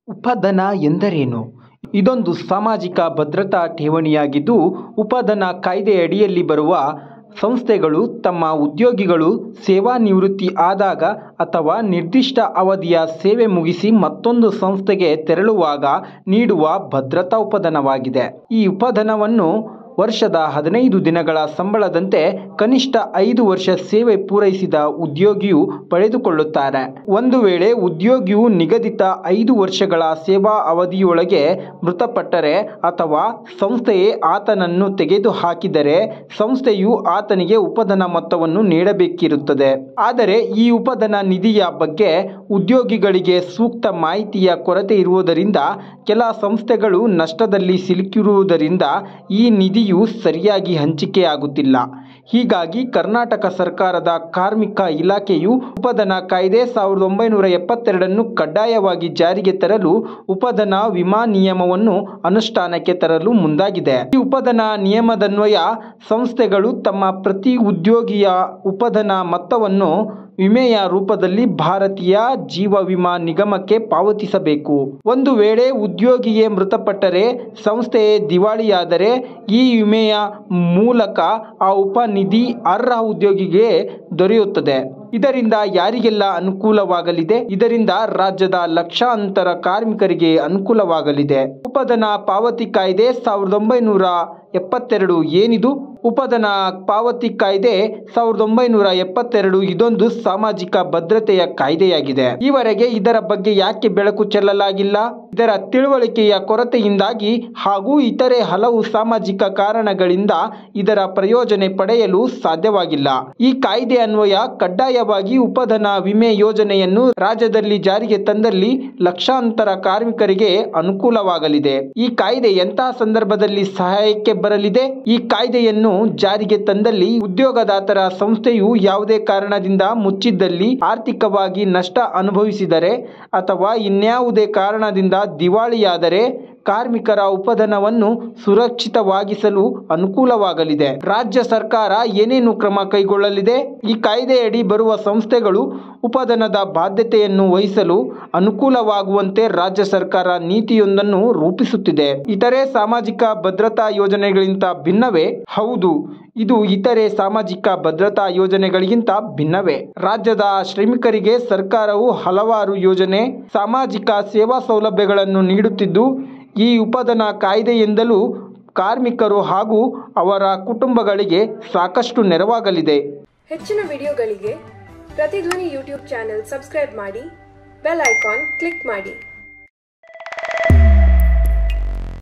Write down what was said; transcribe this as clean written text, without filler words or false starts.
ಉಪಧನ ಎಂದರೇನು? ಇದೊಂದು ಸಾಮಾಜಿಕ ಭದ್ರತಾ ಠೇವಣಿಯಾಗಿದ್ದು, ಉಪಧನ ಕಾಯ್ದೆಯಡಿಯಲ್ಲಿ ಬರುವ ಸಂಸ್ಥೆಗಳು ತಮ್ಮ ಉದ್ಯೋಗಿಗಳು ಸೇವಾನಿವೃತ್ತಿ ಆದಾಗ ಅಥವಾ ನಿರ್ದಿಷ್ಟ ಅವಧಿಯ ಸೇವೆ ಮುಗಿಸಿ ಮತ್ತೊಂದು ಸಂಸ್ಥೆಗೆ ತೆರಳುವಾಗ ನೀಡುವ ಭದ್ರತಾ ಉಪಧನವಾಗಿದೆ. ಈ ಉಪಧನವನ್ನು ವರ್ಷದ 15 ದಿನಗಳ ಸಂಬಳದಂತೆ ಕನಿಷ್ಠ 5 ವರ್ಷ ಸೇವೆ ಪೂರೈಸಿದ ಉದ್ಯೋಗಿಯು ಪಡೆದುಕೊಳ್ಳುತ್ತಾರೆ. ಒಂದು ವೇಳೆ ಉದ್ಯೋಗಿಯು ನಿಗದಿತ 5 ವರ್ಷಗಳ ಸೇವಾ ಅವಧಿಯೊಳಗೆ ಮೃತಪಟ್ಟರೆ ಅಥವಾ ಸಂಸ್ಥೆಯೇ ಆತನನ್ನು ತೆಗೆದುಹಾಕಿದರೆ ಸಂಸ್ಥೆಯು ಆತನಿಗೆ ಉಪಧನ ಮೊತ್ತವನ್ನು ನೀಡಬೇಕಿರುತ್ತದೆ. ಆದರೆ ಈ ಉಪಧನ ನಿಧಿಯ ಬಗ್ಗೆ ಉದ್ಯೋಗಿಗಳಿಗೆ ಸೂಕ್ತ ಮಾಹಿತಿಯ ಕೊರತೆ ಇರುವುದರಿಂದ ಕೆಲ ಸಂಸ್ಥೆಗಳು ನಷ್ಟದಲ್ಲಿ ಸಿಲುಕಿರುವುದರಿಂದ ಈ ನಿಧಿಯು ಸರಿಯಾಗಿ ಹಂಚಿಕೆಯಾಗುತ್ತಿಲ್ಲ. ಹೀಗಾಗಿ ಕರ್ನಾಟಕ ಸರ್ಕಾರದ ಕಾರ್ಮಿಕ ಇಲಾಖೆಯು ಉಪಧನ ಕಾಯ್ದೆ 1972 ಕಡ್ಡಾಯವಾಗಿ ಜಾರಿಗೆ ತರಲು ಉಪಧನ ವಿಮಾ ನಿಯಮವನ್ನು ಅನುಷ್ಠಾನಕ್ಕೆ ತರಲು ಮುಂದಾಗಿದೆ. ಈ ಉಪಧನ ನಿಯಮದನ್ವಯ ಸಂಸ್ಥೆಗಳು ತಮ್ಮ ಪ್ರತಿ ಉದ್ಯೋಗಿಯ ಉಪಧನ ಮೊತ್ತವನ್ನು ವಿಮೆಯ ರೂಪದಲ್ಲಿ ಭಾರತೀಯ ಜೀವ ವಿಮಾ ನಿಗಮಕ್ಕೆ ಪಾವತಿಸಬೇಕು. ಒಂದು ವೇಳೆ ಉದ್ಯೋಗಿಯೇ ಮೃತಪಟ್ಟರೆ, ಸಂಸ್ಥೆಯೇ ದಿವಾಳಿಯಾದರೆ ಈ ವಿಮೆಯ ಮೂಲಕ ಆ ಉಪನಿಧಿ ಅರ್ಹ ಉದ್ಯೋಗಿಗೆ ದೊರೆಯುತ್ತದೆ. ಇದರಿಂದ ಯಾರಿಗೆಲ್ಲ ಅನುಕೂಲವಾಗಲಿದೆ? ಇದರಿಂದ ರಾಜ್ಯದ ಲಕ್ಷಾಂತರ ಕಾರ್ಮಿಕರಿಗೆ ಅನುಕೂಲವಾಗಲಿದೆ. ಉಪಧನ ಪಾವತಿ ಕಾಯ್ದೆ 1972 ಏನಿದು? ಉಪಧನ ಪಾವತಿ ಕಾಯ್ದೆ 1972 ಇದೊಂದು ಸಾಮಾಜಿಕ ಭದ್ರತೆಯ ಕಾಯ್ದೆಯಾಗಿದೆ. ಈವರೆಗೆ ಇದರ ಬಗ್ಗೆ ಯಾಕೆ ಬೆಳಕು ಚೆಲ್ಲಲಾಗಿಲ್ಲ? ಇದರ ತಿಳುವಳಿಕೆಯ ಕೊರತೆಯಿಂದಾಗಿ ಹಾಗೂ ಇತರೆ ಹಲವು ಸಾಮಾಜಿಕ ಕಾರಣಗಳಿಂದ ಇದರ ಪ್ರಯೋಜನೆ ಪಡೆಯಲು ಸಾಧ್ಯವಾಗಿಲ್ಲ. ಈ ಕಾಯ್ದೆ ಅನ್ವಯ ಕಡ್ಡಾಯವಾಗಿ ಉಪಧನ ವಿಮೆ ಯೋಜನೆಯನ್ನು ರಾಜ್ಯದಲ್ಲಿ ಜಾರಿಗೆ ತಂದಲ್ಲಿ ಲಕ್ಷಾಂತರ ಕಾರ್ಮಿಕರಿಗೆ ಅನುಕೂಲವಾಗಲಿದೆ. ಈ ಕಾಯ್ದೆ ಎಂತಹ ಸಂದರ್ಭದಲ್ಲಿ ಸಹಾಯಕ್ಕೆ ಬರಲಿದೆ? ಈ ಕಾಯ್ದೆಯನ್ನು ಜಾರಿಗೆ ತಂದಲ್ಲಿ ಉದ್ಯೋಗದಾತರ ಸಂಸ್ಥೆಯು ಯಾವುದೇ ಕಾರಣದಿಂದ ಮುಚ್ಚಿದ್ದಲ್ಲಿ, ಆರ್ಥಿಕವಾಗಿ ನಷ್ಟ ಅನುಭವಿಸಿದರೆ ಅಥವಾ ಇನ್ಯಾವುದೇ ಕಾರಣದಿಂದ ದಿವಾಳಿಯಾದರೆ ಕಾರ್ಮಿಕರ ಉಪಧನವನ್ನು ಸುರಕ್ಷಿತವಾಗಿಸಲು ಅನುಕೂಲವಾಗಲಿದೆ. ರಾಜ್ಯ ಸರ್ಕಾರ ಏನೇನು ಕ್ರಮ ಕೈಗೊಳ್ಳಲಿದೆ? ಈ ಕಾಯ್ದೆಯಡಿ ಬರುವ ಸಂಸ್ಥೆಗಳು ಉಪಧನದ ಬಾಧ್ಯತೆಯನ್ನು ವಹಿಸಲು ಅನುಕೂಲವಾಗುವಂತೆ ರಾಜ್ಯ ಸರ್ಕಾರ ನೀತಿಯೊಂದನ್ನು ರೂಪಿಸುತ್ತಿದೆ. ಇತರೆ ಸಾಮಾಜಿಕ ಭದ್ರತಾ ಯೋಜನೆಗಳಿಗಿಂತ ಭಿನ್ನವೇ? ಹೌದು, ಇದು ಇತರೆ ಸಾಮಾಜಿಕ ಭದ್ರತಾ ಯೋಜನೆಗಳಿಗಿಂತ ಭಿನ್ನವೇ. ರಾಜ್ಯದ ಶ್ರಮಿಕರಿಗೆ ಸರ್ಕಾರವು ಹಲವಾರು ಯೋಜನೆ, ಸಾಮಾಜಿಕ ಸೇವಾ ಸೌಲಭ್ಯಗಳನ್ನು ನೀಡುತ್ತಿದ್ದು, ಈ ಉಪಧನ ಕಾಯ್ದೆಯಿಂದಲೂ ಕಾರ್ಮಿಕರು ಹಾಗೂ ಅವರ ಕುಟುಂಬಗಳಿಗೆ ಸಾಕಷ್ಟು ನೆರವಾಗಲಿದೆ. ಹೆಚ್ಚಿನ ವಿಡಿಯೋಗಳಿಗೆ ಪ್ರತಿಧ್ವನಿ ಯೂಟ್ಯೂಬ್ ಚಾನೆಲ್ ಸಬ್ಸ್ಕ್ರೈಬ್ ಮಾಡಿ, ಬೆಲ್ ಐಕಾನ್ ಕ್ಲಿಕ್ ಮಾಡಿ.